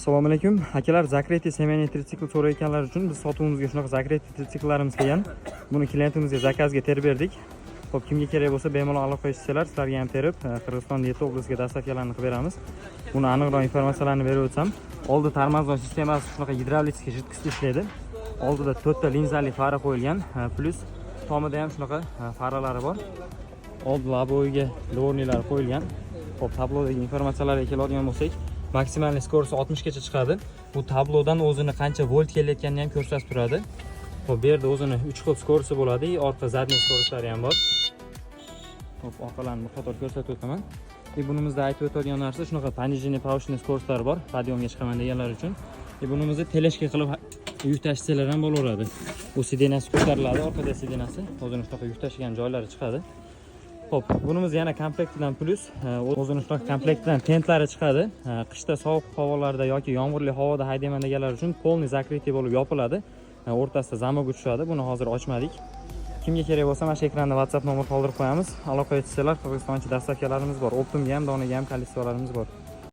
Assalomu alaykum. Akalar, Zakreti semenli tritsikl so'rayotganlar uchun biz sotuvimizga shunaqa Zakreti tritsiklarimiz kelgan. Buni klientimizga zakazga terib berdik. Xo'p, kimga kerak bo'lsa bemalol aloqa qilishsalar, sizlarga ham terib, Qirg'iziston Yetti oblasiga dastavkalarni qilib beramiz. Buni aniqroq informatsiyalarni berib o'tsam, oldi tormoznoy sistemasi shunaqa gidravlический жидкость ishlaydi. Oldida 4 ta linzali fara qo'yilgan, plus tomida ham shunaqa faralari bor. Old laboviga dvornilar qo'yilgan. Xo'p, tablodagi informatsiyalarga keladigan bo'lsak, maksimal skorosi 60 gacha chiqadi. Bu tablodan o'zini qancha volt kelayotganini ham ko'rsatib turadi. Xo'p, bu yerda o'zini 3 xil skorosi bo'ladi, orqa zadniy skoroslari ham bor. Xo'p, orqalarni bir qator ko'rsatib o'taman. Bunimizda aytib o'tadigan narsa shunaqa понижение повышенный skoroslari bor, podiyomga chiqaman deganlar uchun. Bunimizni teleshka qilib yuk tashsalar ham bo'laveradi. Bu sidenasi ko'tariladi, orqada sidenasi, o'zini shunaqa yuk tashigan joylari chiqadi. Xo'p, bunimiz yana komplektidan plus o'zini shunaqa komplektidan tentlari chiqadi. Qishda sovuq havolarda yoki yomg'irli havoda haydayman deganlar uchun polniy zakritiy bo'lib yopiladi. O'rtasida zamok tushadi. Buni hozir ochmadik. Kimga kerak bo'lsa, mana shu ekranda WhatsApp nomer qoldirib qo'yamiz. Aloqa etsalar, Qirg'izistoncha dastavkalarimiz bor. Optimga ham, donaga ham kolleksiyalarimiz bor.